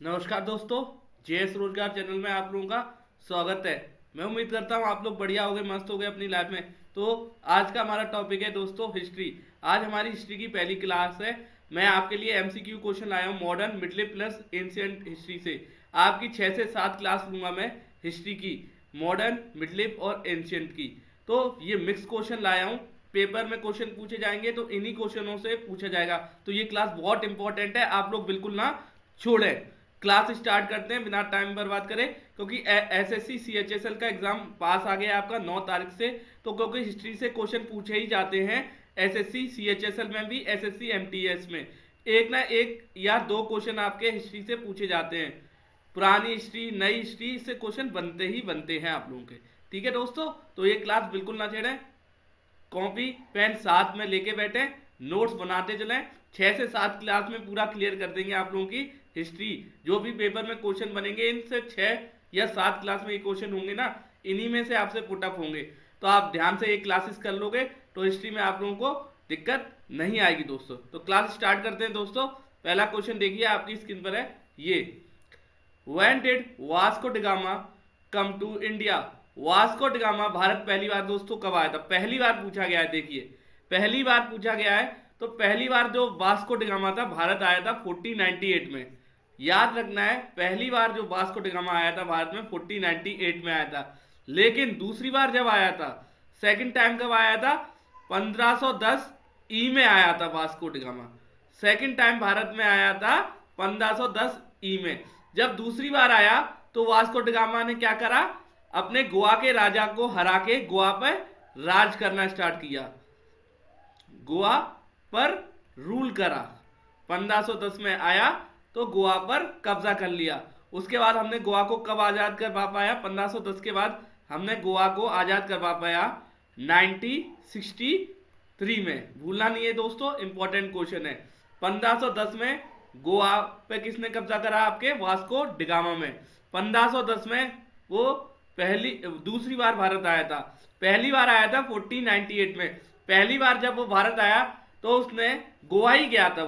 नमस्कार दोस्तों, जेएस रोजगार चैनल में आप लोगों का स्वागत है। मैं उम्मीद करता हूँ आप लोग बढ़िया हो गए, मस्त हो गए अपनी लाइफ में। तो आज का हमारा टॉपिक है दोस्तों हिस्ट्री। आज हमारी हिस्ट्री की पहली क्लास है। मैं आपके लिए एमसीक्यू क्वेश्चन लाया हूँ modern, middle plus ancient history से। आपकी 6 से 7 क्लास लूंगा मैं हिस्ट्री की, मॉडर्न, मिडल और एंशिएंट की। तो ये मिक्स क्वेश्चन लाया हूँ। पेपर में क्वेश्चन पूछे जाएंगे तो इन्हीं क्वेश्चनों से पूछा जाएगा। तो ये क्लास बहुत इंपॉर्टेंट है, आप लोग बिल्कुल ना छोड़ें। क्लास स्टार्ट करते हैं बिना टाइम बर्बाद करें, क्योंकि एसएससी सीएचएसएल का एग्जाम पास आ गया आपका 9 तारीख से। तो क्योंकि हिस्ट्री से क्वेश्चन पूछे ही जाते हैं एसएससी सीएचएसएल में भी, एसएससी एमटीएस में एक ना एक या दो क्वेश्चन आपके हिस्ट्री से पूछे जाते हैं। पुरानी हिस्ट्री, नई हिस्ट्री से क्वेश्चन बनते ही बनते हैं आप लोगों के। ठीक है दोस्तों, तो ये क्लास बिल्कुल ना छेड़ें। कॉपी पेन साथ में लेके बैठे, नोट्स बनाते चलें। 6 से 7 क्लास में पूरा क्लियर कर देंगे आप लोगों की हिस्ट्री। जो भी पेपर में क्वेश्चन बनेंगे इनसे 6 या 7 क्लास में ये क्वेश्चन होंगे ना, इन्हीं में से आपसे पुटअप होंगे। तो आप ध्यान से ये क्लासेस कर लोगे तो हिस्ट्री में आप लोगों को दिक्कत नहीं आएगी दोस्तों। तो क्लास स्टार्ट करते हैं दोस्तों। पहला क्वेश्चन देखिए, आपकी स्क्रीन पर है ये। When did Vasco da Gama come to India? Vasco da Gama Bharat पहली बार दोस्तों कब आया था? पहली बार पूछा गया है, देखिए पहली बार पूछा गया है। तो पहली बार जो वास्को डिगामा था भारत आया था 1498 में। याद रखना है, पहली बार जो वास्को डिगामा आया था भारत में 1498 में आया था। लेकिन दूसरी बार जब आया था, सेकंड टाइम कब आया था? 1510 ई में आया था Vasco da Gama. Second time Bharat में आया था 1510 ई में। जब दूसरी बार आया तो वास्को डिगामा ने क्या करा? अपने गोवा के राजा को हरा के गोवा पर राज करना स्टार्ट किया, गोवा पर रूल करा। 1510 में आया तो गोवा पर कब्जा कर लिया। उसके बाद हमने गोवा को कब आजाद करवा पाया? 1510 के बाद हमने गोवा को आजाद करवा पाया 1963 में। भूलना नहीं है दोस्तों, इंपॉर्टेंट क्वेश्चन है। 1510 में गोवा पे किसने कब्जा करा? आपके वास्को डिगामा में। 1510 में वो दूसरी बार भारत आया था। पहली बार आया था 1498 में। पहली बार जब वो भारत आया तो उसने गोवा ही गया था।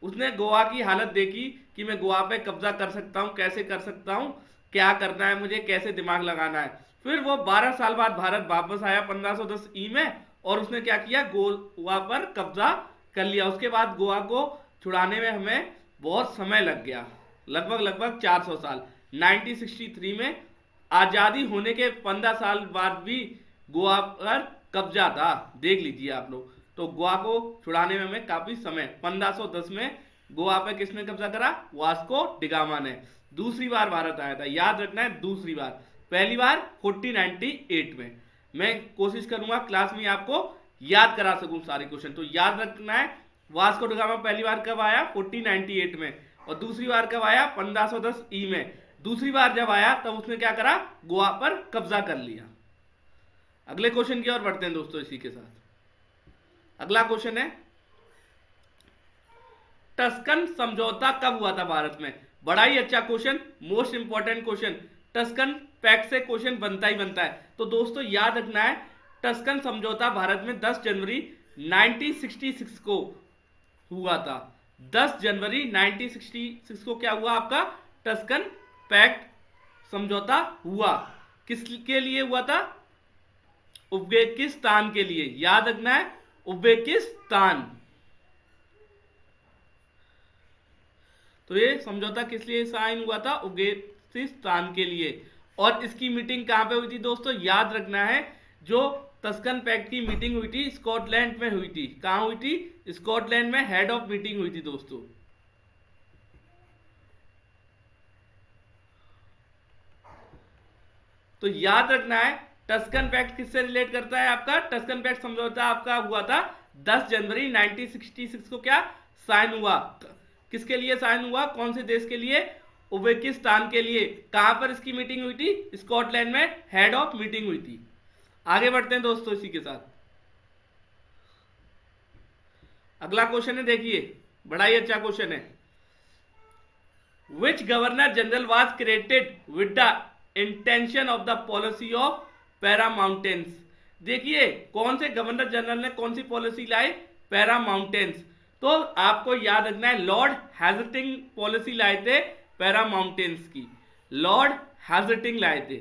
उसने गोवा की हालत देखी कि मैं गोवा पे कब्जा कर सकता हूँ, कैसे कर सकता हूँ, क्या करना है मुझे, कैसे दिमाग लगाना है। फिर वो 12 साल बाद भारत वापस आया 1510 ई में, और उसने क्या किया? गोवा पर कब्जा कर लिया। उसके बाद गोवा को छुड़ाने में हमें बहुत समय लग गया, लगभग 400 साल। 1963 में आजादी होने के 15 साल बाद भी गोवा पर कब्जा था, देख लीजिए आप लोग। तो गोवा को छुड़ाने में हमें काफी समय। 1510 में गोवा पर किसने कब्जा करा? वास्को डिगामा ने। दूसरी बार भारत आया था, याद रखना है, दूसरी बार। पहली बार 1498 में। मैं कोशिश करूंगा क्लास में आपको याद करा सकूं सारे क्वेश्चन। तो याद रखना है, वास्को डिगामा पहली बार कब आया? 1498 में। और दूसरी बार कब आया? 1510 ई में। दूसरी बार जब आया तब उसने क्या करा? गोवा पर कब्जा कर लिया। अगले क्वेश्चन की ओर बढ़ते हैं दोस्तों इसी के साथ। अगला क्वेश्चन है, टस्कन समझौता कब हुआ था भारत में? बड़ा ही अच्छा क्वेश्चन, मोस्ट इंपॉर्टेंट क्वेश्चन। टस्कन पैक्ट से क्वेश्चन बनता ही बनता है। तो दोस्तों याद रखना है, टस्कन समझौता भारत में 10 जनवरी 1966 को हुआ था। 10 जनवरी 1966 को क्या हुआ आपका? टस्कन पैक्ट समझौता हुआ। किसके लिए हुआ था? उज्बेकिस्तान के लिए। याद रखना है, उज्बेकिस्तान। तो ये समझौता किस लिए साइन हुआ था? उज्बेकिस्तान के लिए। और इसकी मीटिंग कहां पे हुई थी दोस्तों? याद रखना है, जो टस्कन पैक्ट की मीटिंग हुई थी स्कॉटलैंड में हुई थी। कहां हुई थी? स्कॉटलैंड में हेड ऑफ मीटिंग हुई थी दोस्तों। तो याद रखना है, टस्कन पैक्ट किससे रिलेट करता है आपका? टस्कन पैक्ट समझौता आपका हुआ था 10 जनवरी 1966 को। क्या साइन हुआ? किसके लिए साइन हुआ? कौन से देश के लिए? उज्बेकिस्तान के लिए। कहां पर इसकी मीटिंग हुई थी? स्कॉटलैंड में हेड ऑफ मीटिंग हुई थी। आगे बढ़ते हैं दोस्तों इसी के साथ। अगला क्वेश्चन है, देखिए बड़ा ही अच्छा क्वेश्चन है। Which governor general was created with the intention of the policy of paramountcy? देखिए कौन से गवर्नर जनरल ने कौन सी पॉलिसी लाई? Paramountcy. तो आपको याद रखना है, लॉर्ड हेजल्टिंग पॉलिसी लाए थे पैरामाउंटेंस की लॉर्ड हैज़र्टिंग लाए थे।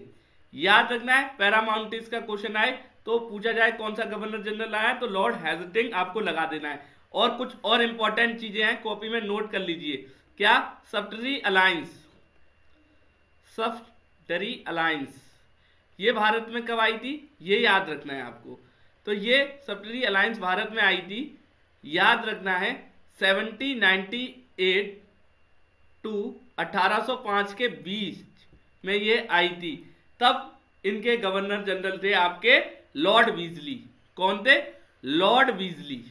याद रखना है, पैरामाउंटेंस का क्वेश्चन आए तो पूछा जाए कौन सा गवर्नर जनरल आया तो लॉर्ड हैज़र्टिंग आपको लगा देना है। और कुछ और इंपॉर्टेंट चीजें हैं, कॉपी में नोट कर लीजिए। क्या? सफ्टरी अलायंस, सफ्टरी अलायंस ये भारत में कब आई थी, ये याद रखना है आपको। तो ये सफ्टरी अलायंस भारत में आई थी, याद रखना है 1798 टू 1805 के बीच में ये आई थी। तब इनके गवर्नर जनरल थे आपके लॉर्ड वीजली। कौन थे? Lord Weasley.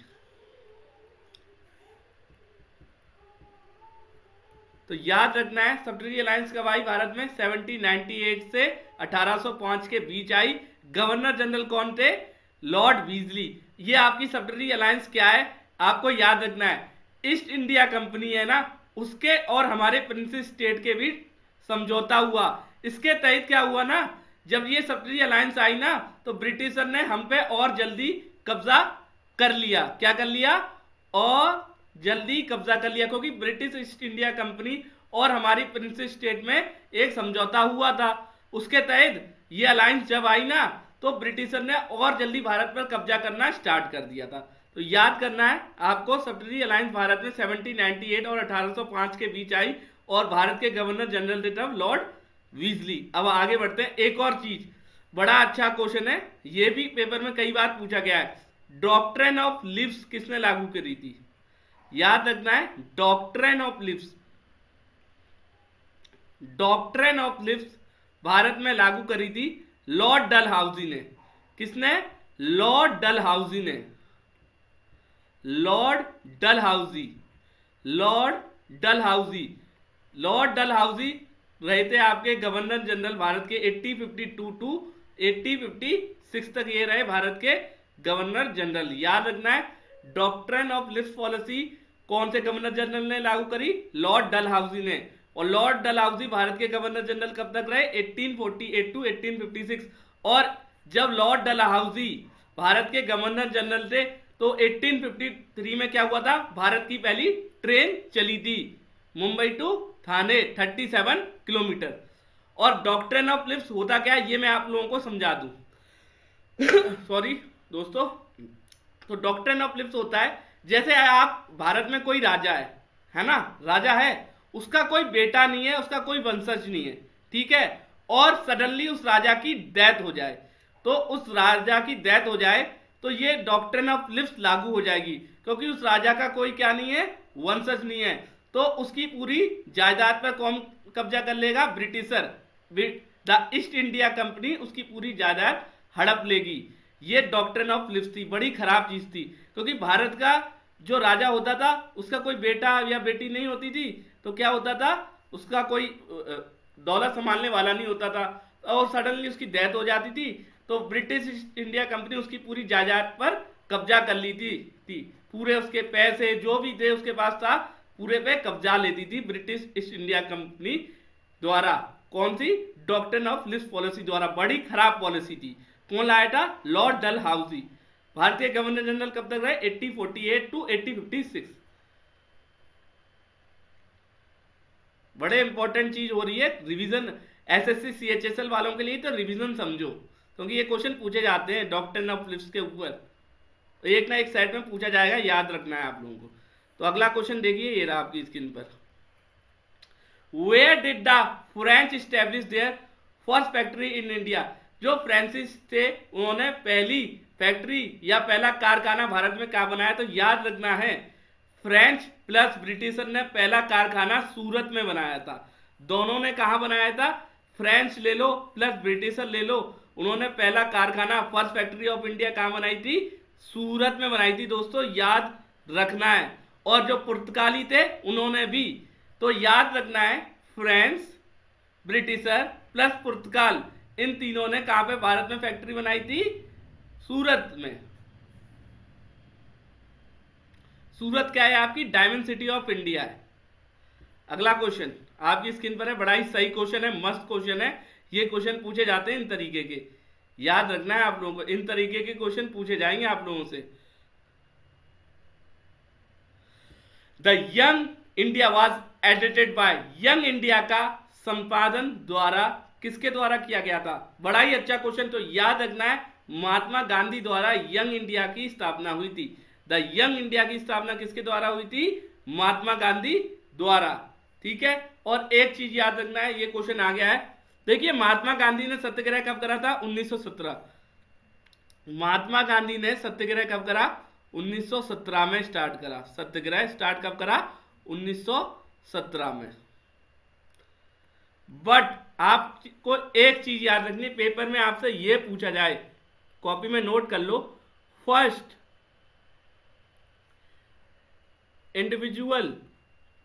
तो याद रखना है सफ्टरी अलायंस कब आई भारत में, 1798 से 1805 के बीच आई। गवर्नर जनरल कौन थे? Lord Weasley. ये आपकी सफ्टरी अलायंस क्या है आपको याद रखना है, ईस्ट इंडिया कंपनी है ना, उसके और हमारे प्रिंसेस स्टेट के बीच समझौता हुआ। इसके तहत क्या हुआ ना, जब ये सफ्टरी अलायंस आई ना तो ब्रिटिशर ने हम पे और जल्दी कब्जा कर लिया। क्या कर लिया? और जल्दी कब्जा कर लिया, क्योंकि ब्रिटिश ईस्ट इंडिया कंपनी और हमारी प्रिंसेस स्टेट में एक समझौता हुआ था। उसके तहत ये अलायंस जब आई ना तो ब्रिटिशर ने और जल्दी भारत पर कब्जा करना स्टार्ट कर दिया था। तो याद करना है आपको, सफ्टरी अलायंस भारत में 1798 और 1805 के बीच आई और भारत के गवर्नर जनरल थे तब लॉर्ड वीजली। अब आगे बढ़ते हैं। एक और चीज, बड़ा अच्छा क्वेश्चन है, ये भी पेपर में कई बार पूछा गया है, डॉक्ट्रिन ऑफ लिव्स किसने लागू करी थी? याद रखना है, doctrine of lives, doctrine of lives Bharat में लागू करी थी लॉर्ड डलहाउसी ने। किसने? लॉर्ड डलहाउसी ने। Lord Dalhousie, Lord Dalhousie, Lord Dalhousie रहे थे आपके गवर्नर जनरल भारत के 1852 टू 1856 तक ये रहे भारत के गवर्नर जनरल। याद रखना है, डॉक्ट्रिन ऑफ लिव्स पॉलिसी कौन से गवर्नर जनरल ने लागू करी? लॉर्ड डलहाउसी ने। और लॉर्ड डलहाउसी भारत के गवर्नर जनरल कब तक रहे? 1848 टू 1856। और जब लॉर्ड डलहाउसी भारत के गवर्नर जनरल थे तो 1853 में क्या हुआ था? भारत की पहली ट्रेन चली थी मुंबई टू थाने, 37 किलोमीटर। और डॉक्ट्रिन ऑफ लिव्स होता क्या है ये मैं आप लोगों को समझा दूं। सॉरी दोस्तों, तो डॉक्ट्रिन ऑफ लिव्स होता है, जैसे आप भारत में कोई राजा है ना, राजा है, उसका कोई बेटा नहीं है, उसका कोई वंशज नहीं है, ठीक है, और सडनली उस राजा की डेथ हो जाए, तो उस राजा की डेथ हो जाए तो ये डॉक्ट्रिन ऑफ लिव्स लागू हो जाएगी, क्योंकि उस राजा का कोई क्या नहीं है? वंशज नहीं है। तो उसकी पूरी जायदाद पर कौन कब्जा कर लेगा? Britisher, the east India company उसकी पूरी जायदाद हड़प लेगी। ये डॉक्ट्रिन ऑफ लिव्स थी, बड़ी खराब चीज थी, क्योंकि भारत का जो राजा होता था उसका कोई बेटा या बेटी नहीं होती थी, तो क्या होता था? उसका कोई दौलत संभालने वाला नहीं होता था, और सडनली उसकी डेथ हो जाती थी तो ब्रिटिश ईस्ट इंडिया कंपनी उसकी पूरी जायदाद पर कब्जा कर ली थी। पूरे उसके पैसे जो भी थे उसके पास था, पूरे पे कब्जा लेती थी ब्रिटिश ईस्ट इंडिया कंपनी द्वारा। कौन सी? डॉक्ट्रिन ऑफ लिव्स पॉलिसी द्वारा। बड़ी खराब पॉलिसी थी। कौन लाया था? लॉर्ड डलहाउसी। भारतीय गवर्नर जनरल कब तक रहे? 1848 टू 1856। बड़े इंपॉर्टेंट चीज हो रही है, रिवीजन एसएससी सीएचएसएल वालों के लिए तो रिवीजन समझो, क्योंकि ये क्वेश्चन पूछे जाते हैं डॉक्ट्रिन ऑफ लिव्स के ऊपर, तो एक ना एक साइड में पूछा जाएगा, याद रखना है आप लोगों को। तो अगला क्वेश्चन देखिए, ये रहा आपकी स्क्रीन पर। Where did the French establish their first factory in India? जो फ्रांसिस थे उन्होंने पहली फैक्ट्री या पहला कारखाना भारत में क्या बनाया? तो याद रखना है, फ्रेंच प्लस ब्रिटिशर ने पहला कारखाना सूरत में बनाया था। दोनों ने कहा बनाया था? फ्रेंच ले लो प्लस ब्रिटिशर ले लो, उन्होंने पहला कारखाना फर्स्ट फैक्ट्री ऑफ इंडिया कहां बनाई थी? सूरत में बनाई थी दोस्तों, याद रखना है। और जो पुर्तगाली थे उन्होंने भी, तो याद रखना है, फ्रेंच, ब्रिटिशर प्लस पुर्तगाल, इन तीनों ने कहां पे भारत में फैक्ट्री बनाई थी? सूरत में। सूरत क्या है? आपकी डायमंड सिटी ऑफ इंडिया है। अगला क्वेश्चन आपकी स्क्रीन पर है, बड़ा ही सही क्वेश्चन है, मस्त क्वेश्चन है। ये क्वेश्चन पूछे जाते हैं इन तरीके के, याद रखना है आप लोगों को, इन तरीके के क्वेश्चन पूछे जाएंगे आप लोगों से। The young India was edited by young India का संपादन द्वारा किसके द्वारा किया गया था? बड़ा ही अच्छा क्वेश्चन। तो याद रखना है, महात्मा गांधी द्वारा यंग इंडिया की स्थापना हुई थी। द यंग इंडिया की स्थापना किसके द्वारा हुई थी? महात्मा गांधी द्वारा। ठीक है, और एक चीज याद रखना है, ये क्वेश्चन आ गया है। देखिए, महात्मा गांधी ने सत्याग्रह कब करा था? 1917। महात्मा गांधी ने सत्याग्रह कब करा? 1917 में स्टार्ट करा। सत्याग्रह स्टार्ट कब करा? 1917 में। बट आपको एक चीज याद रखनी, पेपर में आपसे ये पूछा जाए, कॉपी में नोट कर लो, फर्स्ट इंडिविजुअल,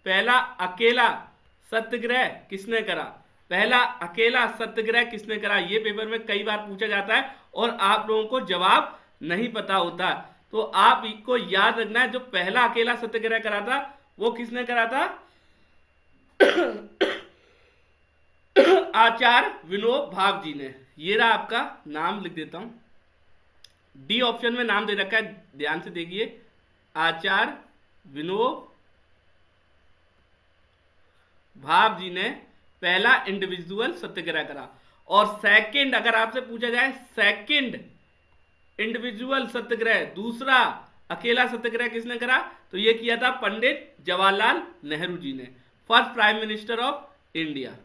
पहला अकेला सत्याग्रह किसने करा? पहला अकेला सत्याग्रह किसने करा? ये पेपर में कई बार पूछा जाता है और आप लोगों को जवाब नहीं पता होता। तो आपको याद रखना है, जो पहला अकेला सत्याग्रह करा था वो किसने करा था? आचार्य विनोबा भावे जी ने। ये रहा आपका नाम, लिख देता हूं, डी ऑप्शन में नाम दे रखा है, ध्यान से देखिए, आचार्य विनोबा भावे जी ने पहला इंडिविजुअल सत्याग्रह करा। और सेकंड, अगर आपसे पूछा जाए सेकंड इंडिविजुअल सत्याग्रह, दूसरा अकेला सत्याग्रह किसने करा? तो ये किया था पंडित जवाहरलाल नेहरू जी ने, first prime minister of India.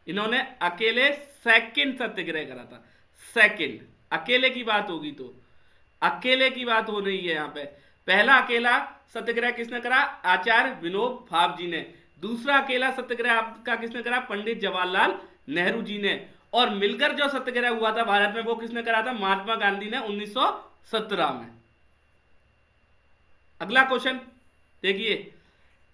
इन्होंने अकेले सेकंड सत्याग्रह करा था। सेकंड, अकेले की बात होगी तो अकेले की बात हो रही है यहां पे। पहला अकेला सत्याग्रह किसने करा? आचार्य विनोबा भावे जी ने। दूसरा अकेला सत्याग्रह आपका किसने करा? पंडित जवाहरलाल नेहरू जी ने। और मिलकर जो सत्याग्रह हुआ था भारत में, वो किसने करा था? महात्मा गांधी ने 1917 में। अगला क्वेश्चन देखिए,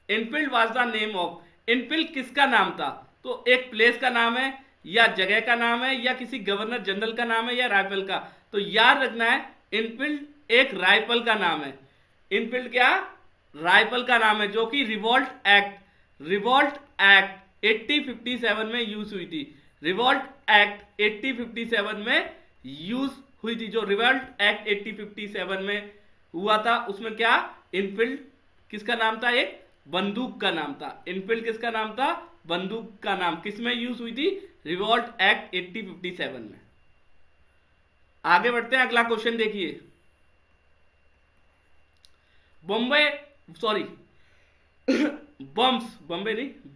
Enfield was the name of, Enfield किसका नाम था? तो एक प्लेस का नाम है, या जगह का नाम है, या किसी गवर्नर जनरल का नाम है, या राइफल का? तो याद रखना है, इनफील्ड एक राइफल का नाम है। इनफील्ड क्या? राइफल का नाम है, जो कि रिवॉल्ट एक्ट 1857 में यूज हुई थी। रिवॉल्ट एक्ट 1857 में यूज हुई थी। जो रिवॉल्ट एक्ट 1857 में हुआ था, उसमें क्या? इनफील्ड किसका नाम था? एक बंदूक का नाम था। इनफील्ड किसका नाम था? बंदूक का नाम। किसमें यूज हुई थी? रिवॉल्ट एक्ट 1857 में। आगे बढ़ते हैं, अगला क्वेश्चन देखिए,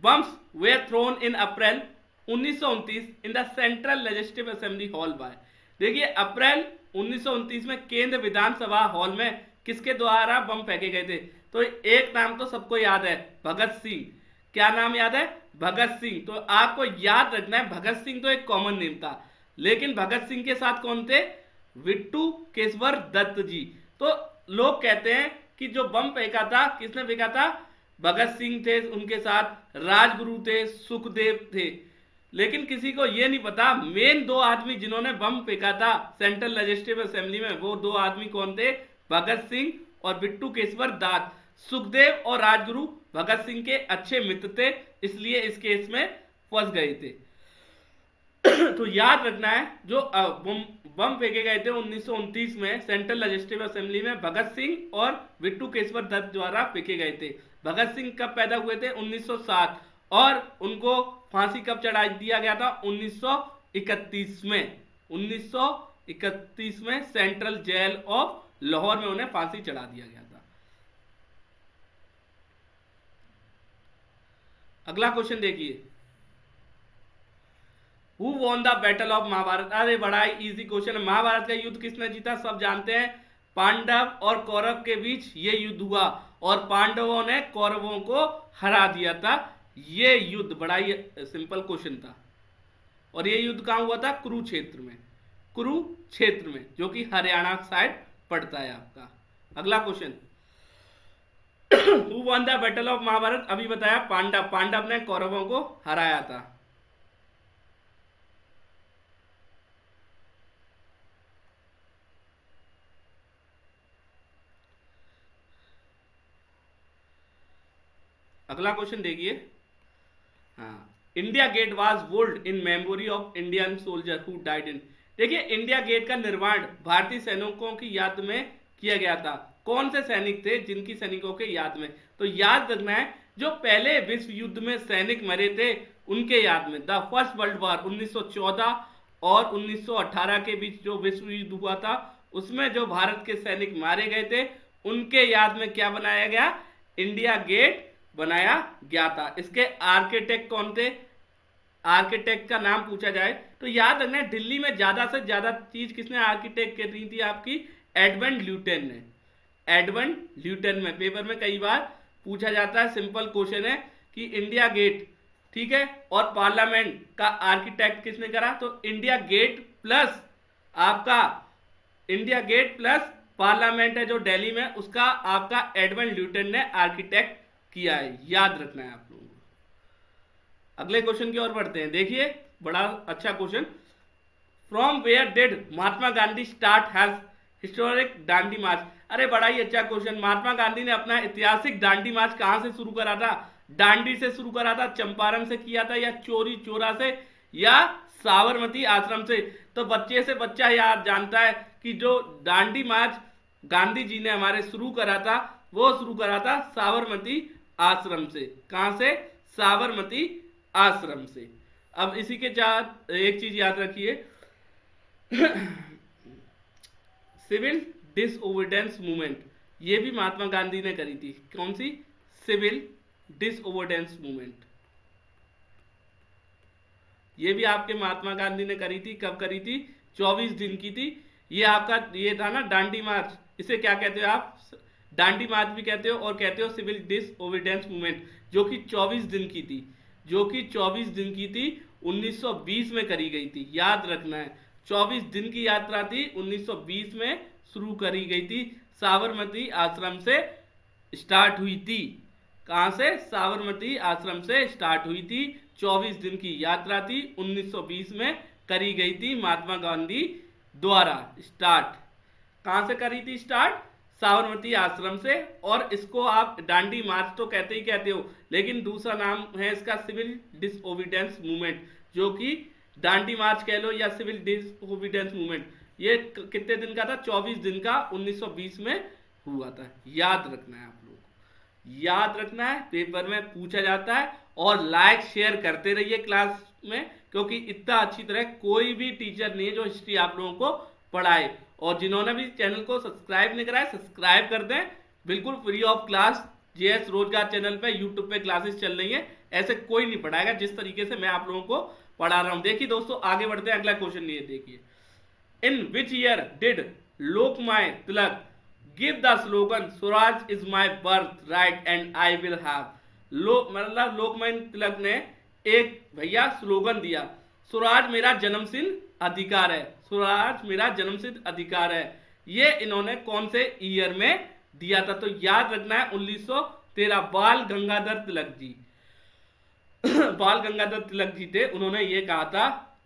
bombs were thrown in April 1929 in the central legislative assembly hall by. देखिए, अप्रैल 1929 में केंद्र विधानसभा हॉल में किसके द्वारा बम फेंके गए थे? तो एक नाम तो सबको याद है, भगत सिंह। क्या नाम याद है? भगत सिंह। तो आपको याद रखना है, भगत सिंह तो एक कॉमन नेम था, लेकिन भगत सिंह के साथ कौन थे? विट्टू केशवर दत्त जी। तो लोग कहते हैं कि जो बम फेंका था, किसने फेंका था? भगत सिंह थे, उनके साथ राजगुरु थे, सुखदेव थे। लेकिन किसी को यह नहीं पता, मेन दो आदमी जिन्होंने बम फेंका था सेंट्रल लेजिस्लेटिव असेंबली में, वो दो आदमी कौन थे? भगत सिंह और बिट्टू केशवर दत्त। सुखदेव और राजगुरु भगत सिंह के अच्छे मित्र थे, इसलिए इस केस में फंस गए थे। तो याद रखना है, जो बम फेंके गए थे 1929 में सेंट्रल लेजिस्लेटिव असेंबली में, भगत सिंह और बिट्टू केशवर दत्त द्वारा फेंके गए थे। भगत सिंह कब पैदा हुए थे? 1907। और उनको फांसी कब चढ़ा दिया गया था? 1931 में। 1931 में सेंट्रल जेल ऑफ लाहौर में उन्हें फांसी चढ़ा दिया गया था। अगला क्वेश्चन देखिए, who won the battle of Mahabharata? अरे बड़ा ही इजी क्वेश्चन है। महाभारत का युद्ध किसने जीता? सब जानते हैं, पांडव और कौरव के बीच ये युद्ध हुआ और पांडवों ने कौरवों को हरा दिया था। ये युद्ध बड़ा ही सिंपल क्वेश्चन था। और ये युद्ध कहां हुआ था? कुरुक्षेत्र में। कुरुक्षेत्र में, जो कि हरियाणा साइड पड़ता है आपका। अगला question, who won the battle of Mahabharata? अभी बताया, पांडव। पांडव ने कौरवों को हराया था। अगला क्वेश्चन देखिए, हाँ, India Gate was built in memory of Indian soldier who died in. देखिए, इंडिया गेट का निर्माण भारतीय सैनिकों की याद में किया गया था। कौन से सैनिक थे जिनकी सैनिकों के याद में? तो याद रखना है, जो पहले विश्व युद्ध में सैनिक मरे थे उनके याद में। द फर्स्ट वर्ल्ड वॉर 1914 और 1918 के बीच जो विश्व युद्ध हुआ था उसमें जो भारत के सैनिक मारे गए थे उनके याद में क्या बनाया गया, इंडिया गेट बनाया गया था। इसके आर्किटेक्ट कौन थे, आर्किटेक्ट का नाम पूछा जाए तो याद रखना दिल्ली में ज्यादा से ज्यादा चीज किसने आर्किटेक्ट कर दी थी आपकी, एडमंड ल्यूटन ने। एडमंड ल्यूटन में पेपर में कई बार पूछा जाता है, सिंपल क्वेश्चन है कि इंडिया गेट, ठीक है, और पार्लियामेंट का आर्किटेक्ट किसने करा, तो इंडिया गेट प्लस आपका इंडिया गेट प्लस पार्लियामेंट है जो दिल्ली में, उसका आपका एडमंड ल्यूटन ने आर्किटेक्ट किया है, याद रखना है आप लोगों को। अगले क्वेश्चन की ओर बढ़ते हैं, देखिए बड़ा अच्छा question. From where did Mahatma Gandhi start has historic Dandi march. अरे बड़ा ही अच्छा क्वेश्चन। महात्मा गांधी ने अपना ऐतिहासिक दांडी मार्च कहां से शुरू करा था, दांडी से शुरू करा था, चंपारण से किया था, या चोरी चोरा से, या साबरमती आश्रम से। तो बच्चे से बच्चा याद जानता है कि जो दांडी मार्च गांधी जी ने हमारे शुरू करा था वो शुरू करा था साबरमती आश्रम से। कहां से, साबरमती आश्रम से। अब इसी के साथ एक चीज याद रखिए, सिविल डिसओबीडियंस मूवमेंट, ये भी महात्मा गांधी ने करी थी। कौन सी, सिविल डिसओबीडियंस मूवमेंट, ये भी आपके महात्मा गांधी ने करी थी। कब करी थी, 24 दिन की थी। ये आपका ये था ना दांडी मार्च, इसे क्या कहते हो आप, दांडी मार्च भी कहते हो और कहते हो सिविल डिसओबीडियंस मूवमेंट, जो कि 24 दिन की थी, जो कि 24 दिन की थी, 1920 में करी गई थी, याद रखना है। 24 दिन की यात्रा थी, 1920 में शुरू करी गई थी, साबरमती आश्रम से स्टार्ट हुई थी। कहां से, साबरमती आश्रम से स्टार्ट हुई थी। 24 दिन की यात्रा थी, 1920 में करी गई थी महात्मा गांधी द्वारा स्टार्ट। कहां से करी थी स्टार्ट, साबरमती आश्रम से। और इसको आप दांडी मार्च तो कहते ही कहते हो, लेकिन दूसरा नाम है इसका सिविल डिसओबीडियंस मूवमेंट, जो कि दांडी मार्च कह लो या सिविल डिसओबीडियंस मूवमेंट। ये कितने दिन का था, 24 दिन का, 1920 में हुआ था, याद रखना है आप लोगों को, याद रखना है, पेपर में पूछा जाता है। और लाइक शेयर करते रहिए क्लास में, क्योंकि इतना अच्छी तरह कोई भी टीचर नहीं है जो हिस्ट्री आप लोगों को पढ़ाए। और जिन्होंने भी चैनल को सब्सक्राइब नहीं कराया, सब्सक्राइब कर दें, बिल्कुल फ्री ऑफ क्लास। जेएस रोजगार चैनल पे यूट्यूब पे क्लासेस चल रही है, ऐसे कोई नहीं पढ़ाएगा जिस तरीके से मैं आप लोगों को पढ़ा रहा हूं। देखिए दोस्तों आगे बढ़ते हैं, अगला क्वेश्चन ये देखिए, in which year did Lokmanya Tilak give the slogan Swaraj is my birth right and I will have. मतलब लोकमान्य तिलक ने एक भैया स्लोगन दिया, स्वराज मेरा जन्मसिद्ध अधिकार है, स्वराज मेरा जन्मसिद्ध अधिकार है। ये इन्होंने कौन से ईयर में दिया था, तो याद रखना है 1913, बाल गंगाधर तिलक जी बाल गंगाधर तिलक जी थे, उन्होंने ये कहा था,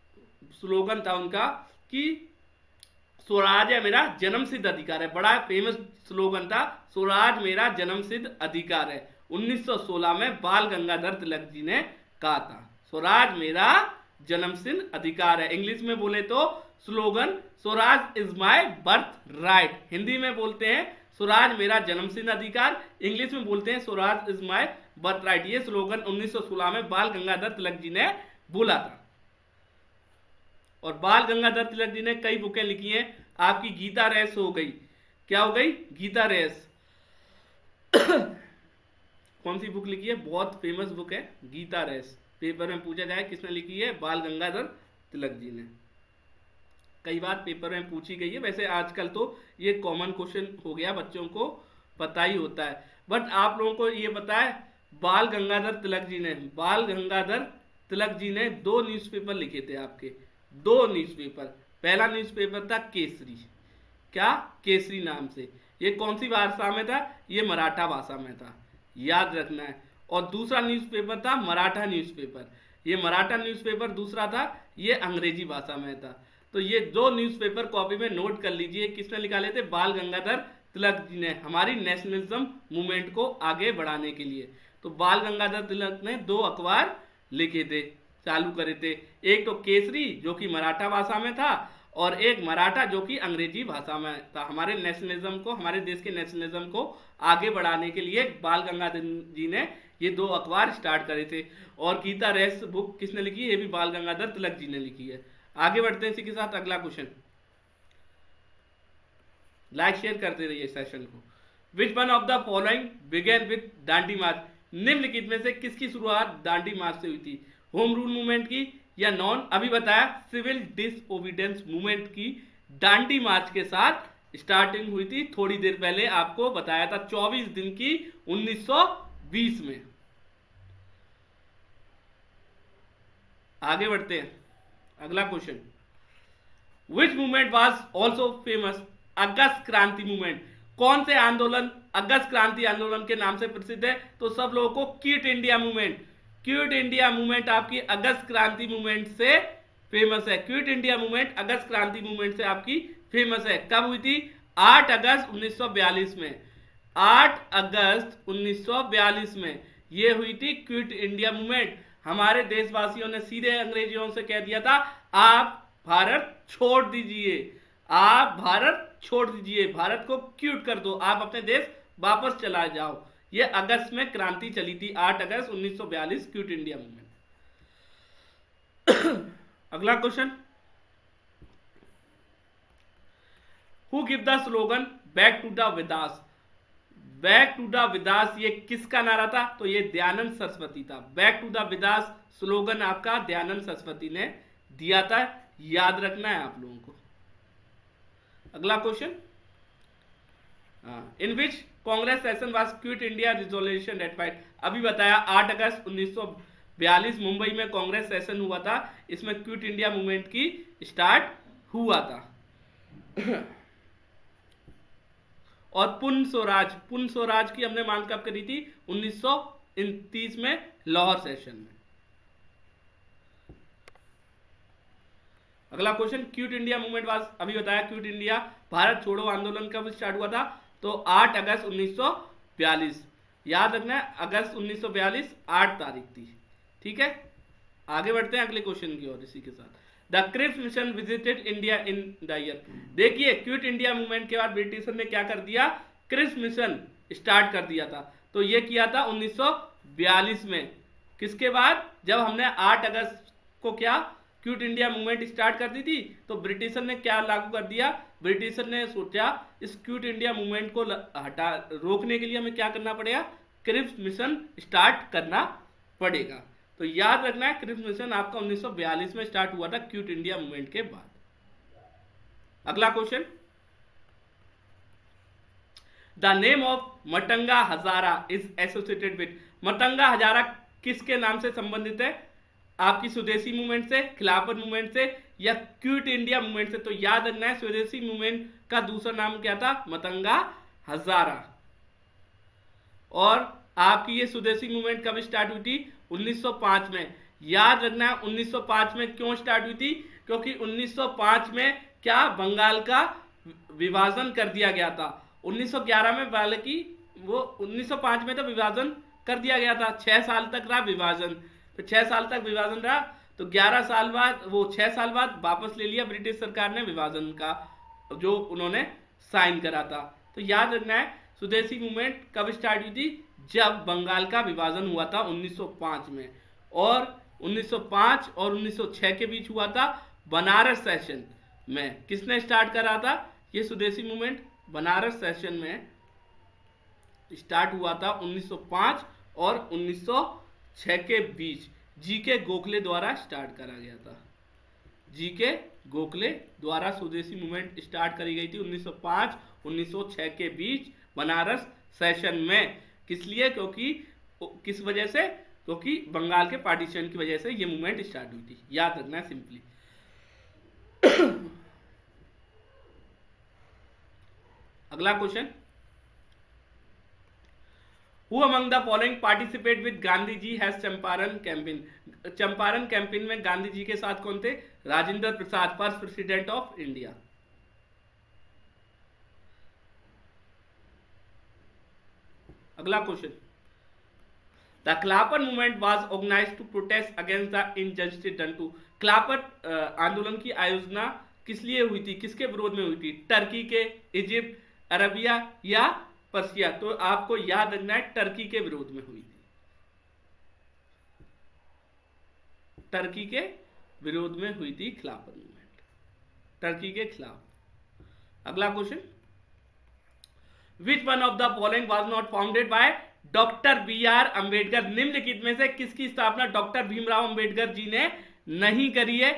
स्लोगन था उनका कि स्वराज है मेरा जन्मसिद्ध अधिकार है। बड़ा फेमस स्लोगन था, स्वराज मेरा जन्मसिद्ध अधिकार है। 1916 में बाल गंगाधर तिलक जी ने कहा था, स्वराज मेरा जन्मसिद्ध अधिकार है। इंग्लिश में बोले तो slogan Swaraj is my birth right, Hindi में बोलते हैं स्वराज मेरा जन्मसिद्ध अधिकार, इंग्लिश में बोलते हैं Swaraj is my birth right. ये स्लोगन 1916 में बाल गंगाधर तिलक जी ने बोला था। और बाल गंगाधर तिलक जी ने कई बुकें लिखी हैं, आपकी गीता रेस हो गई, क्या हो गई, गीता रेस कौन सी बुक लिखी है, बहुत फेमस बुक है गीता रेस। पेपर में पूछा जाए किसने लिखी है, बाल गंगाधर तिलक जी ने, कई बार पेपर में पूछी गई है। वैसे आजकल तो ये कॉमन क्वेश्चन हो गया, बच्चों को पता ही होता है। बट आप लोगों को ये पता है बाल गंगाधर तिलक जी ने, बाल गंगाधर तिलक जी ने 2 न्यूज़पेपर लिखे थे आपके, 2 न्यूज़पेपर। पहला न्यूज़पेपर था केसरी, क्या, केसरी नाम से। ये कौन सी भाषा में था, ये मराठा भाषा में था, याद रखना है। और दूसरा न्यूज़पेपर था मराठा न्यूज़पेपर, ये मराठा न्यूज़पेपर दूसरा था, ये अंग्रेजी भाषा में था। तो ये 2 न्यूज़पेपर कॉपी में नोट कर लीजिए, किसने निकाले थे, बाल गंगाधर तिलक जी ने, हमारी नेशनलिज्म मूवमेंट को आगे बढ़ाने के लिए। तो बाल गंगाधर तिलक ने 2 अखबार लिखे थे, चालू करे थे। एक तो केसरी जो कि मराठा भाषा में था, और एक मराठा जो कि अंग्रेजी भाषा में था। हमारे नेशनलिज्म को, हमारे देश के नेशनलिज्म को आगे बढ़ाने के लिए बाल गंगाधर जी ने ये 2 अखबार स्टार्ट करे थे। और गीता रेस बुक किसने लिखी? ये भी बाल गंगाधर तिलक जी ने लिखी है। आगे बढ़ते हैं इसी के साथ अगला क्वेश्चन। लाइक शेयर करते रहिए सेशन को। Which one of the following began with Dandi march? निम्नलिखित में से किसकी शुरुआत दांडी मार्च से हुई थी? होम रूल मूवमेंट की या नॉन अभी बताया सिविल डिसओबीडियंस मूवमेंट की दांडी मार्च के साथ स्टार्टिंग हुई थी। थोड़ी देर पहले आपको बताया था 24 दिन की 1920 में। आगे बढ़ते हैं अगला question. Which movement was also famous? अगस्त क्रांति मूवमेंट। कौन से आंदोलन अगस्त क्रांति आंदोलन के नाम से प्रसिद्ध है? तो सब लोगों को quit India movement. Quit India movement आपकी अगस्त क्रांति मूवमेंट से फेमस है। क्विट इंडिया मूवमेंट अगस्त क्रांति मूवमेंट से आपकी फेमस है। कब हुई थी? 8 अगस्त 1942 में। 8 अगस्त 1942 में ये हुई थी क्विट इंडिया मूवमेंट। हमारे देशवासियों ने सीधे अंग्रेजियों से कह दिया था आप भारत छोड़ दीजिए, आप भारत छोड़ दीजिए, भारत को क्विट कर दो, आप अपने देश वापस चला जाओ। ये अगस्त में क्रांति चली थी, 8 अगस्त 1942 क्विट इंडिया मूवमेंट। अगला question. Who give the slogan back to the Vedas? Back to the Vedas ये किसका नारा था? तो ये दयानंद सरस्वती था। Back to the Vedas slogan आपका दयानंद सरस्वती ने दिया था, याद रखना है आप लोगों को। अगला question. In which Congress session was quit India resolution ratified? अभी बताया 8 अगस्त 1942 मुंबई में कांग्रेस सेशन हुआ था। इसमें क्विट इंडिया मूवमेंट की स्टार्ट हुआ था। और पुण्य स्वराज की हमने मांग कब करी थी? 1929 में लाहौर सेशन में। अगला question. Quit India movement was अभी बताया क्विट इंडिया भारत छोड़ो आंदोलन कब स्टार्ट हुआ था? तो 8 अगस्त 1942। याद रखना है अगस्त 1942 8 तारीख थी। ठीक है, आगे बढ़ते हैं अगले क्वेश्चन की ओर। इसी के साथ the Cripps mission visited India in the year. देखिए क्विट इंडिया मूवमेंट के बाद ब्रिटिशर ने क्या कर दिया? क्रिप्स मिशन स्टार्ट कर दिया था। तो ये किया था 1942 में। किसके बाद? जब हमने 8 अगस्त को क्या क्विट इंडिया मूवमेंट स्टार्ट कर दी थी, तो ब्रिटिशर ने क्या लागू कर दिया? ब्रिटिशर ने सोचा इस क्विट इंडिया मूवमेंट को रोकने के लिए हमें क्या करना पड़ेगा? क्रिप्स मिशन स्टार्ट करना पड़ेगा। तो याद रखना है क्रिप्स मिशन आपका 1942 में स्टार्ट हुआ था क्विट इंडिया मूवमेंट के बाद। अगला question. The name of Matangini Hazra is associated with? Matangini Hazra किसके नाम से संबंधित है? आपकी स्वदेशी मूवमेंट से, खिलाफत मूवमेंट से या क्विट इंडिया मूवमेंट से? तो याद रखना है स्वदेशी मूवमेंट का दूसरा नाम क्या था? मतंगा हजारा। और आपकी ये स्वदेशी मूवमेंट कब स्टार्ट हुई थी? 1905 में। याद रखना है 1905 में क्यों स्टार्ट हुई थी? क्योंकि 1905 में क्या बंगाल का विभाजन कर दिया गया था। 1911 में हालांकि वो 1905 में तो विभाजन कर दिया गया था, 6 साल तक रहा विभाजन। तो 6 साल तक विभाजन रहा, तो 11 साल बाद वो 6 साल बाद वापस ले लिया ब्रिटिश सरकार ने विभाजन का जो उन्होंने साइन करा था। तो याद रखना है स्वदेशी मूवमेंट कब स्टार्ट हुई थी? जब बंगाल का विभाजन हुआ था 1905 में। और 1905 और 1906 के बीच हुआ था बनारस सेशन में। किसने स्टार्ट करा था ये स्वदेशी मूवमेंट? बनारस सेशन में स्टार्ट हुआ था 1905 और 1906 के बीच। जीके गोखले द्वारा स्टार्ट करा गया था। जीके गोखले द्वारा स्वदेशी मूवमेंट स्टार्ट करी गई थी 1905-1906 के बीच बनारस सेशन में। किस लिए? क्योंकि किस वजह से? क्योंकि बंगाल के पार्टीशन की वजह से ये मूवमेंट स्टार्ट हुई थी। याद रखना है सिंपली। अगला question. Who among the following participate with Gandhi ji has Champaran campaign? Champaran campaign में गांधी जी के साथ कौन थे? Rajendra Prasad, first president of India. अगला question. The Khilafat movement was organized to protest against the injustice done to. Khilafat आंदोलन की आयोजना किस लिए हुई थी, किसके विरोध में हुई थी, टर्की के, इजिप्ट, अरबिया या पर्सिया? तो आपको याद रखना है टर्की के विरोध में हुई थी, टर्की के विरोध में हुई थी खिलाफत मूवमेंट, टर्की के खिलाफ। अगला question, which one of the following was not founded by doctor B R Ambedkar? निम्नलिखित में से किसकी स्थापना डॉक्टर भीमराव अंबेडकर जी ने नहीं करी है?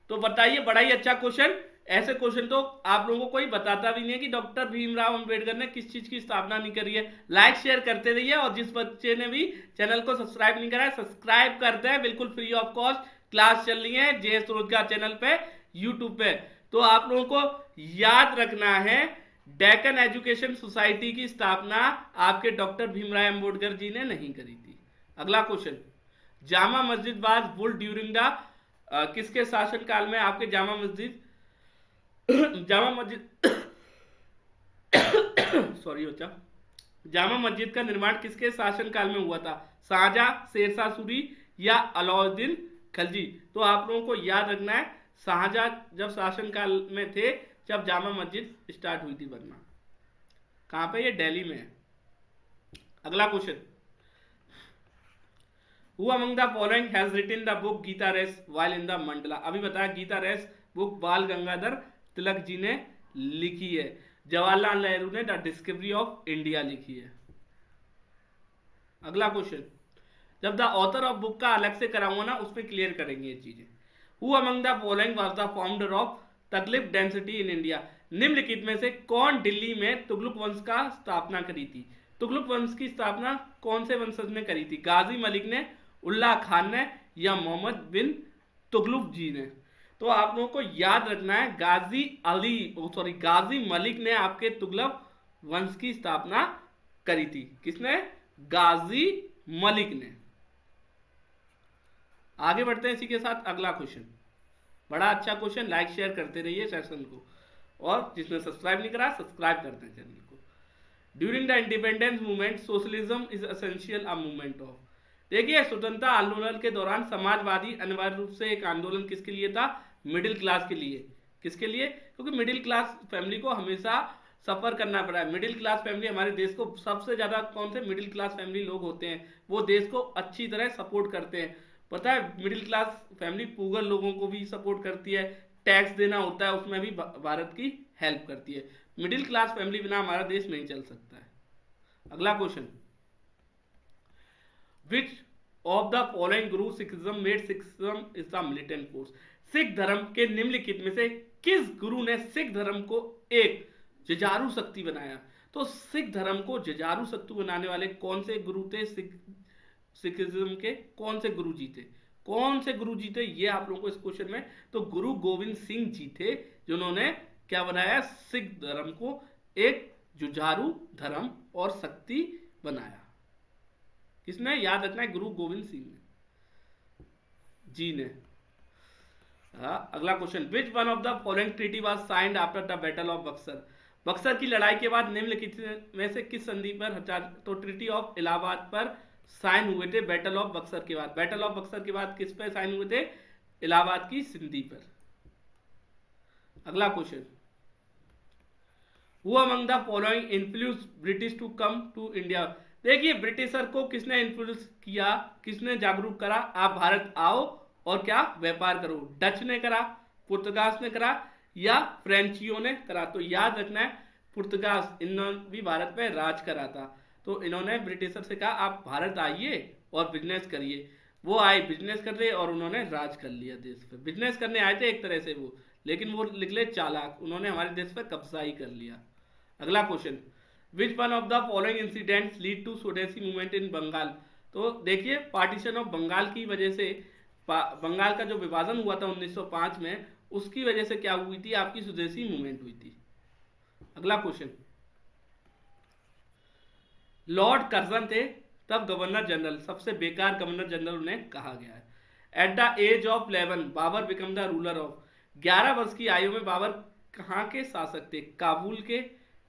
तो बताइए, बड़ा ही अच्छा क्वेश्चन। ऐसे क्वेश्चन तो आप लोगों को कोई बताता भी नहीं है कि डॉक्टर भीमराव अंबेडकर ने किस चीज की स्थापना नहीं करी है। लाइक शेयर करते रहिए, और जिस बच्चे ने भी चैनल को सब्सक्राइब नहीं करा है सब्सक्राइब करते हैं, बिल्कुल फ्री ऑफ कॉस्ट क्लास चल रही है जेएस रोजगार चैनल पे, यूट्यूब पे। तो आप लोगों को याद रखना है, डेक्कन एजुकेशन सोसाइटी की स्थापना आपके डॉक्टर भीमराव अंबेडकर जी ने नहीं करी थी। अगला question, Jama Masjid was built during the किसके शासन काल में? आपके जामा मस्जिद सॉरी बच्चा, जामा मस्जिद का निर्माण किसके शासन काल में हुआ था? शाहजहां, शेरशाह सूरी या अलाउद्दीन खलजी? तो आप लोगों को याद रखना है, शाहजहां जब शासन काल में थे जब जामा मस्जिद स्टार्ट हुई थी बनना। कहां पे? ये दिल्ली में है। अगला question, Who among the following has written the book Gita रेस while in the मंडला? अभी बताया, गीता रेस बुक बाल गंगाधर तिलक जी ने लिखी है। जवाहरलाल नेहरू ने द डिस्कवरी ऑफ इंडिया लिखी है। अगला क्वेश्चन, जब द ऑथर ऑफ बुक का अलग से कराऊंगा ना, उसमें क्लियर करेंगे ये चीजें। Who among the following was the founder of तगलिफ डेंसिटी इन इंडिया? निम्नलिखित में से कौन दिल्ली में तुगलक वंश का स्थापना करी थी? तुगलक वंश की स्थापना कौन से वंशज ने करी थी? गाजी मलिक ने, उल्लाह खान ने या मोहम्मद बिन तुगलक जी ने? तो आप लोगों को याद रखना है, गाजी मलिक ने आपके तुगलक वंश की स्थापना करी थी। किसने? गाजी मलिक ने। आगे बढ़ते हैं इसी के साथ अगला क्वेश्चन, बड़ा अच्छा क्वेश्चन। लाइक शेयर करते रहिए सेशन को, और जिसने सब्सक्राइब नहीं करा सब्सक्राइब करते हैं चैनल को। During the independence movement socialism is essential a movement of? देखिए, स्वतंत्रता आंदोलन के दौरान समाजवादी अनिवार्य रूप से एक आंदोलन किसके लिए था? मिडिल क्लास के लिए। किसके लिए? क्योंकि मिडिल क्लास फैमिली को हमेशा सफर करना पड़ा है। मिडिल क्लास फैमिली हमारे देश को सबसे ज्यादा कौन से मिडिल क्लास फैमिली लोग होते हैं, वो देश को अच्छी तरह सपोर्ट करते हैं। पता है, मिडिल क्लास फैमिली पुअर लोगों को भी सपोर्ट करती है, टैक्स देना होता है उसमें भी भारत की हेल्प करती है। मिडिल क्लास फैमिली बिना हमारा देश नहीं चल सकता है। अगला question, which of the following Guru Sikhism made Sikhism is the militant force? Sikh धर्म के निम्नलिखित में से किस गुरु ने सिख धर्म को एक जुझारू शक्ति बनाया? तो सिख धर्म को जुझारू शक्ति बनाने वाले कौन से गुरु थे? सिखिज्म के कौन से गुरु जी थे? कौन से गुरु जी थे ये आप लोगों को इस क्वेश्चन में, तो गुरु गोविंद सिंह जी थे जिन्होंने क्या बनाया? सिख धर्म को एक जुझारू धर्म और शक्ति बनाया। किसने? याद रखना है, गुरु गोविंद सिंह जी ने। अगला question, which one of the following treaty was signed after the battle of Buxar? Buxar की लड़ाई के बाद निम्नलिखित में से किस संधि पर हथियार? तो ट्रीटी ऑफ इलाहाबाद पर साइन हुए थे बैटल ऑफ बक्सर के बाद। बैटल ऑफ बक्सर के बाद किस पर साइन हुए थे? इलाहाबाद की संधि पर। अगला question, who among the following influence British to come to India? देखिए, ब्रिटिशर को किसने इन्फ्लुएंस किया, किसने जागरूक करा, आप भारत आओ और क्या व्यापार करो? डच ने करा, पुर्तगाल ने करा या फ्रेंचियों ने करा? तो याद रखना है, पुर्तगाल, इन्होंने भी भारत पे राज करा था। तो इन्होंने ब्रिटिशर से कहा आप भारत आइए और बिजनेस करिए। वो आए, बिजनेस कर रहे, और उन्होंने राज कर लिया देश पे। बिजनेस करने आए थे एक तरह से वो, लेकिन वो निकले चालाक, उन्होंने हमारे देश पर कब्जा ही कर लिया। अगला question, which one of the following incidents lead to swadeshi movement in Bengal? तो देखिए, पार्टीशन ऑफ बंगाल की वजह से, बंगाल का जो विभाजन हुआ था 1905 में, उसकी वजह से क्या हुई थी? आपकी स्वदेशी मूवमेंट हुई थी। अगला क्वेश्चन, लॉर्ड कर्जन थे तब गवर्नर जनरल, सबसे बेकार गवर्नर जनरल उन्हें कहा गया है। At the age of 11 Babur become the ruler of? 11 वर्ष की आयु में बाबर कहाँ के शासक थे? काबुल के,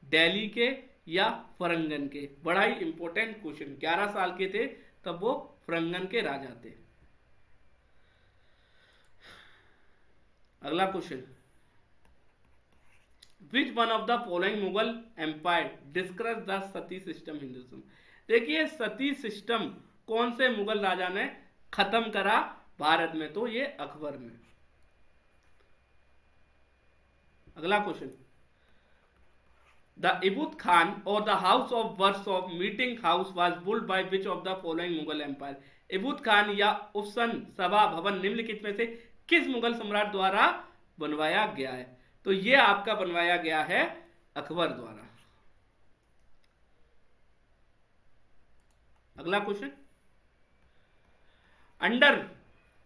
दिल्ली के या फरंगन के? बड़ा ही इंपॉर्टेंट क्वेश्चन। 11 साल के थे तब वो फरंगन के राजा थे। अगला question, which one of the following Mughal empire discuss the sati system Hinduism. देखिए सती सिस्टम कौन से मुगल राजा ने खत्म करा भारत में, तो ये अकबर ने। अगला क्वेश्चन, द इबुत खान और the house of worship of meeting house was built by which of the following Mughal empire. Ibadat Khana या उपसन सभा भवन निम्नलिखित में से किस मुगल सम्राट द्वारा बनवाया गया है, तो ये आपका बनवाया गया है अकबर द्वारा। अगला question, under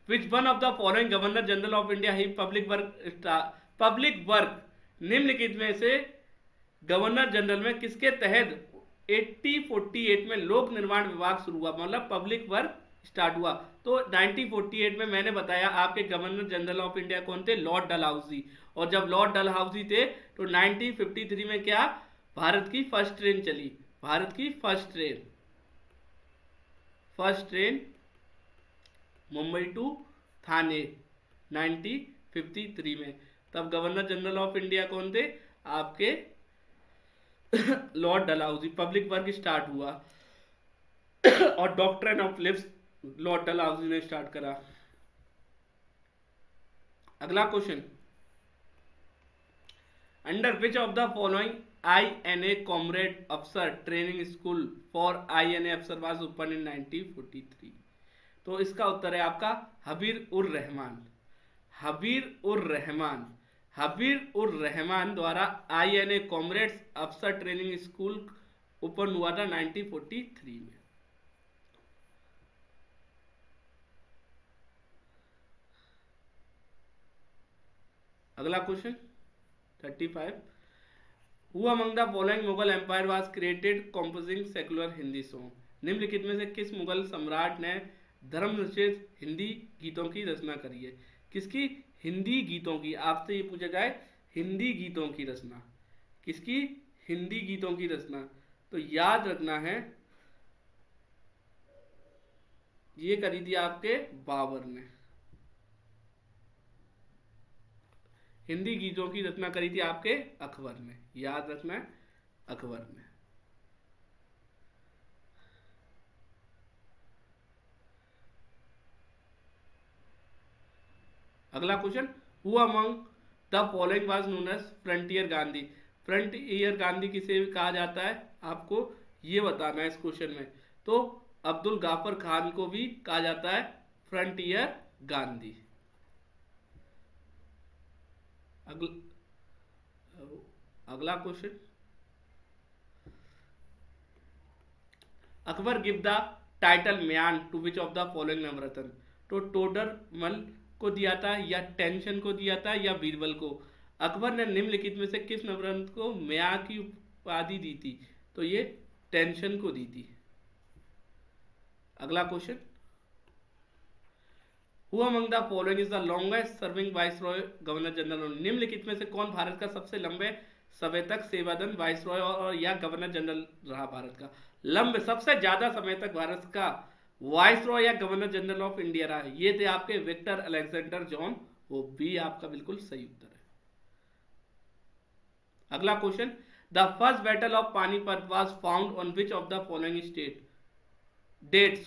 which one of the following governor general of India he public work निम्नलिखित में से गवर्नर जनरल में किसके तहत 1848 में लोक निर्माण विभाग शुरू हुआ, मतलब पब्लिक वर्क स्टार्ट हुआ। तो 1948 में मैंने बताया आपके गवर्नर जनरल ऑफ इंडिया कौन थे, लॉर्ड डलहौजी। और जब लॉर्ड डलहौजी थे तो 1953 में क्या भारत की फर्स्ट ट्रेन चली, भारत की फर्स्ट ट्रेन मुंबई टू थाने 1953 में। तब गवर्नर जनरल ऑफ इंडिया कौन थे आपके Lord Dalhousie. Public work start हुआ और doctrine of lives Lord Dalhousie ने स्टार्ट करा। अगला question, under which of the following INA comrade अफसर ट्रेनिंग स्कूल फॉर INA अफसर वाज ओपन इन 1943। तो इसका उत्तर है आपका हबीर उर रहमान द्वारा INA कॉमरेड्स अफसर ट्रेनिंग स्कूल ओपन हुआ था 1943 में। अगला question 35, who among the following Mughal empire was created composing secular Hindi song. निम्नलिखित में से किस मुगल सम्राट ने धर्मनिरपेक्ष हिंदी गीतों की रचना करी है। किसकी, हिंदी गीतों की। आपसे ये पूछा जाए हिंदी गीतों की रचना, किसकी, हिंदी गीतों की रचना, तो याद रखना है ये करी थी आपके बाबर ने। हिंदी गीतों की रचना करी थी आपके अकबर ने, याद रखना है अकबर ने। अगला question, who among the following was known as frontier Gandhi. Frontier Gandhi किसे कहा जाता है आपको ये बताना है इस क्वेश्चन में। तो अब्दुल गाफर खान को भी कहा जाता है फ्रंटियर गांधी। अगला question, Akbar give the title man to which of the following Navratna. तो टोडरमल को दिया था या टेंशन को दिया था या बीरबल को। अकबर ने निम्नलिखित में से किस नवरत्न को म्या की उपाधि दी थी, तो ये टेंशन को दी थी। अगला question, who among the following is the longest serving viceroy governor general. निम्नलिखित में से कौन भारत का सबसे लंबे समय तक सेवादन वाइसरॉय और या गवर्नर जनरल रहा भारत का। लंबे सबसे ज्यादा समय तक भारत का वाइसरॉय या गवर्नर जनरल ऑफ इंडिया रहा, ये थे आपके विक्टर अलेक्जेंडर जॉन, वो भी आपका बिल्कुल सही उत्तर है। अगला question, the first battle of Panipat was found on which of the following date.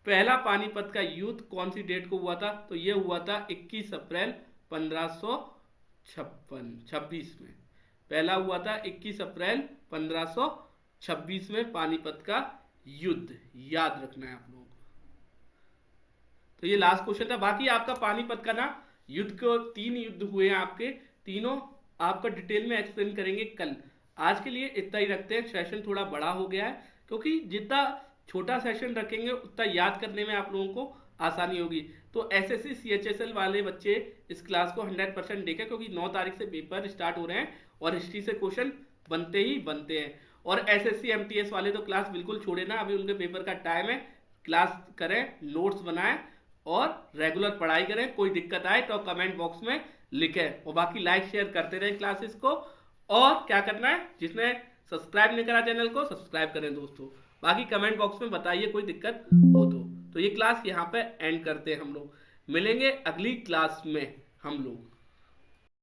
पहला पानीपत का युद्ध कौन सी डेट को हुआ था, तो ये हुआ था 21 अप्रैल 1526 में। पहला हुआ था 21 अप्रैल 1526 में पानीपत का युद्ध, याद रखना है आप लोगों को। तो ये लास्ट क्वेश्चन था। बाकी आपका पानीपत का ना युद्ध को 3 युद्ध हुए हैं आपके, तीनों आपका डिटेल में एक्सप्लेन करेंगे कल। आज के लिए इतना ही रखते हैं, सेशन थोड़ा बड़ा हो गया है क्योंकि जितना छोटा सेशन रखेंगे उतना याद करने में आप लोगों को आसानी होगी। तो एसएससी CHSL वाले बच्चे इस क्लास को 100% देखें क्योंकि 9 तारीख से पेपर स्टार्ट हो रहे हैं और हिस्ट्री से क्वेश्चन बनते ही बनते हैं। और SSC MTS वाले तो क्लास बिल्कुल छोड़े ना, अभी उनके पेपर का टाइम है। क्लास करें, नोट्स बनाएं और रेगुलर पढ़ाई करें। कोई दिक्कत आए तो कमेंट बॉक्स में लिखें और बाकी लाइक शेयर करते रहें क्लासेस को। और क्या करना है, जिसने सब्सक्राइब नहीं करा चैनल को सब्सक्राइब करें दोस्तों। बाकी कमेंट बॉक्स में बताइए कोई दिक्कत हो तो ये क्लास यहाँ पे एंड करते हैं। हम लोग मिलेंगे अगली क्लास में हम लोग।